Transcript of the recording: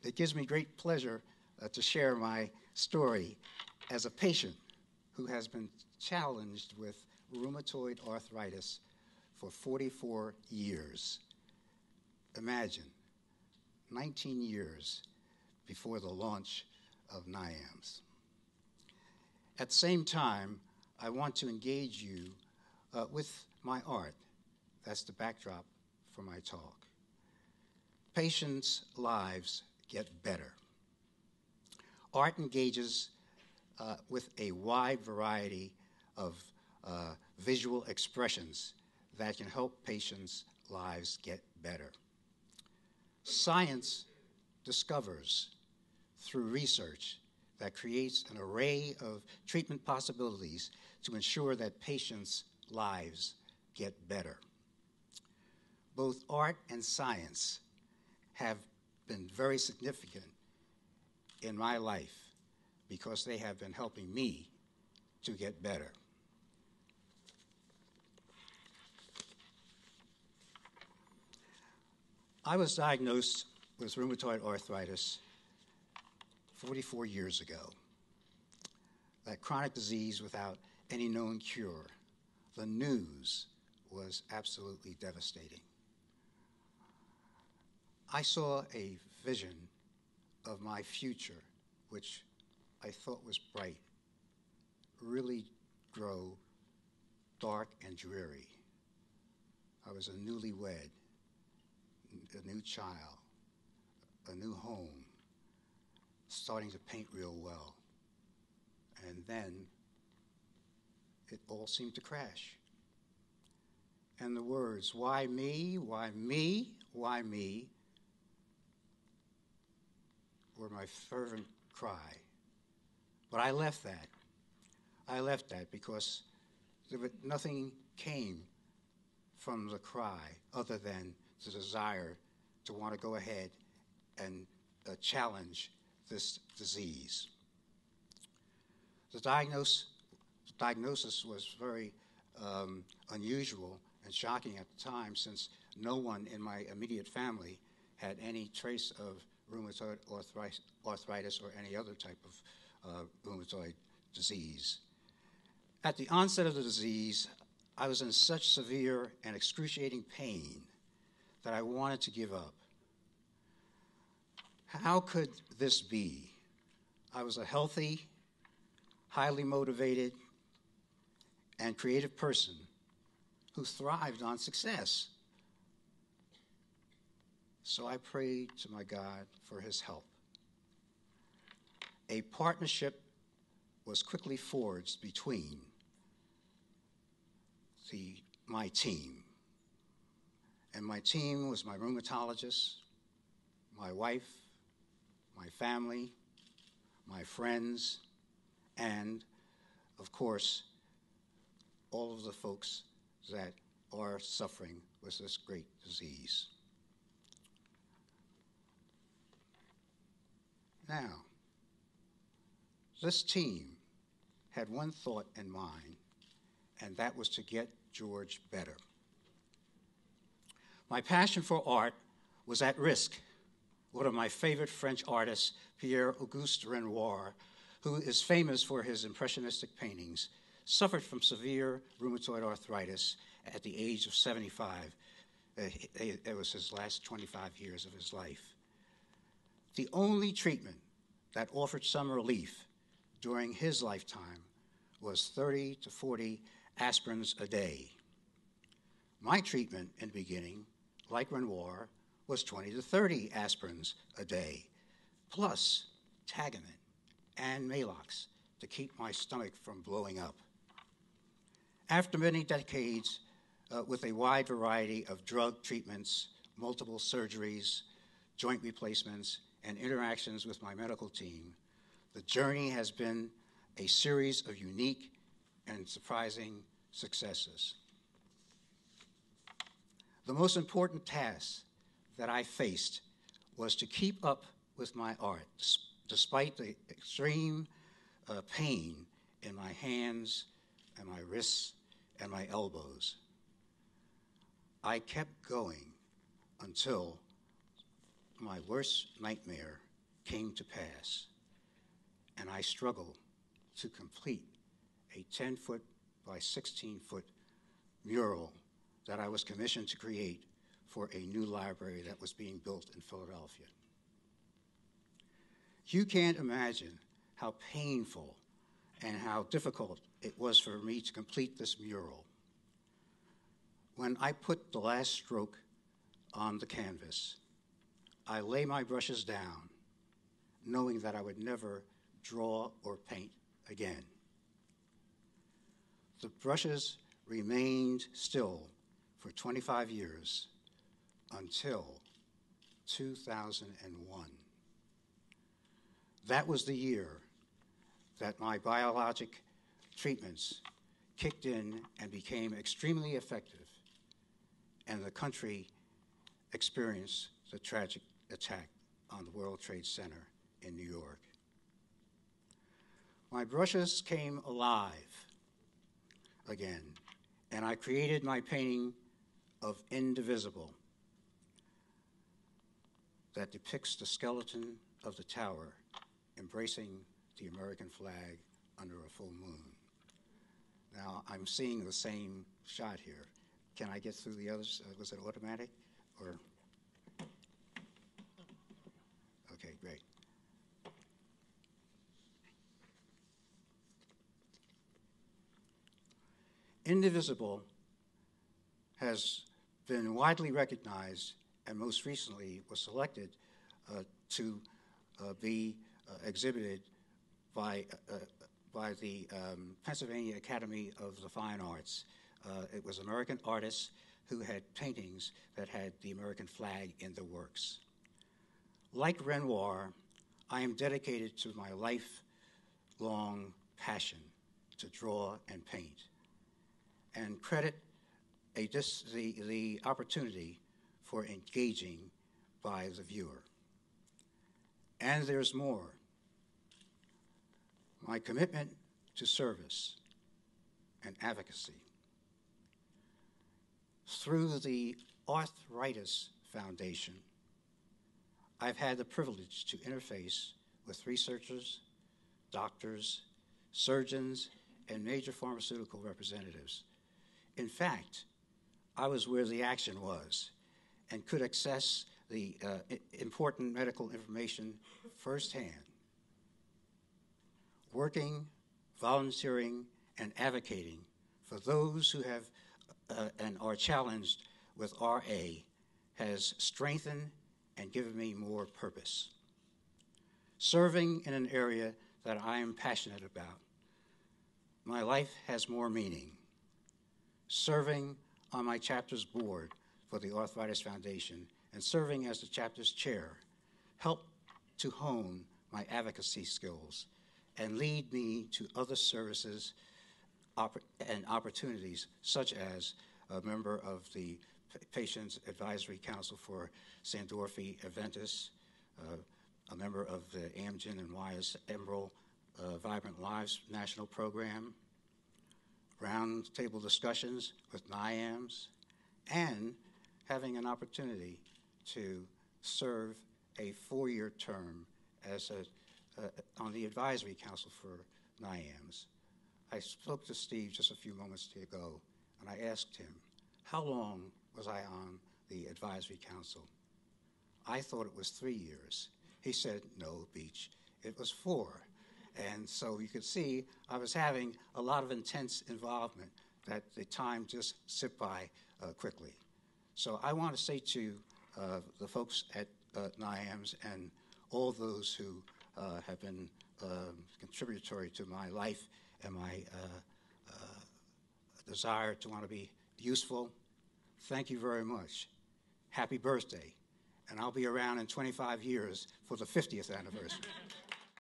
It gives me great pleasure to share my story as a patient who has been challenged with rheumatoid arthritis for 44 years. Imagine, 19 years before the launch of NIAMS. At the same time, I want to engage you with my art. That's the backdrop for my talk. Patients' lives get better. Art engages with a wide variety of visual expressions that can help patients' lives get better. Science discovers through research that creates an array of treatment possibilities to ensure that patients' lives get better. Both art and science have been very significant in my life because they have been helping me to get better. I was diagnosed with rheumatoid arthritis 44 years ago. That chronic disease without any known cure. The news was absolutely devastating. I saw a vision of my future, which I thought was bright, really grow dark and dreary. I was a newlywed, a new child, a new home, starting to paint real well. And then it all seemed to crash. And the words, why me, why me, why me, were my fervent cry. But I left that. I left that because nothing came from the cry other than the desire to want to go ahead and challenge this disease. The diagnosis was very unusual and shocking at the time, since no one in my immediate family had any trace of rheumatoid arthritis or any other type of rheumatoid disease. At the onset of the disease, I was in such severe and excruciating pain that I wanted to give up. How could this be? I was a healthy, highly motivated, and creative person who thrived on success. So I prayed to my God for his help. A partnership was quickly forged between my team. And my team was my rheumatologist, my wife, my family, my friends, and, of course, all of the folks that are suffering with this great disease. Now, this team had one thought in mind, and that was to get George better. My passion for art was at risk. One of my favorite French artists, Pierre-Auguste Renoir, who is famous for his impressionistic paintings, suffered from severe rheumatoid arthritis at the age of 75. It was his last 25 years of his life. The only treatment that offered some relief during his lifetime was 30 to 40 aspirins a day. My treatment in the beginning, like Renoir, was 20 to 30 aspirins a day, plus Tagamet and Maalox to keep my stomach from blowing up. After many decades with a wide variety of drug treatments, multiple surgeries, joint replacements, and interactions with my medical team, the journey has been a series of unique and surprising successes. The most important task that I faced was to keep up with my art, despite the extreme pain in my hands and my wrists and my elbows. I kept going until my worst nightmare came to pass, and I struggled to complete a 10-foot by 16-foot mural that I was commissioned to create for a new library that was being built in Philadelphia. You can't imagine how painful and how difficult it was for me to complete this mural. When I put the last stroke on the canvas, I lay my brushes down, knowing that I would never draw or paint again. The brushes remained still for 25 years until 2001. That was the year that my biologic treatments kicked in and became extremely effective, and the country experienced the tragic attack on the World Trade Center in New York. My brushes came alive again, and I created my painting of Indivisible that depicts the skeleton of the tower embracing the American flag under a full moon. Now, I'm seeing the same shot here. Can I get through the others? Was it automatic? Or? Okay, great. Indivisible has been widely recognized and most recently was selected to be exhibited by the Pennsylvania Academy of the Fine Arts. It was American artists who had paintings that had the American flag in the works. Like Renoir, I am dedicated to my lifelong passion to draw and paint, and credit the opportunity for engaging by the viewer. And there's more. My commitment to service and advocacy. Through the Arthritis Foundation, I've had the privilege to interface with researchers, doctors, surgeons, and major pharmaceutical representatives. In fact, I was where the action was and could access the important medical information firsthand. Working, volunteering, and advocating for those who have and are challenged with RA has strengthened and given me more purpose. Serving in an area that I am passionate about, my life has more meaning. Serving on my chapter's board for the Arthritis Foundation and serving as the chapter's chair helped to hone my advocacy skills and lead me to other services and opportunities, such as a member of the Patients Advisory Council for Sandorfi Aventis, a member of the Amgen and Wyeth Emerald Vibrant Lives National Program, roundtable discussions with NIAMS, and having an opportunity to serve a 4-year term as on the Advisory Council for NIAMS. I spoke to Steve just a few moments ago, and I asked him, how long was I on the Advisory Council? I thought it was 3 years. He said, no, Beach, it was 4. And so you could see I was having a lot of intense involvement that the time just slipped by quickly. So I want to say to the folks at NIAMS and all those who have been contributory to my life and my desire to want to be useful, thank you very much. Happy birthday. And I'll be around in 25 years for the 50th anniversary.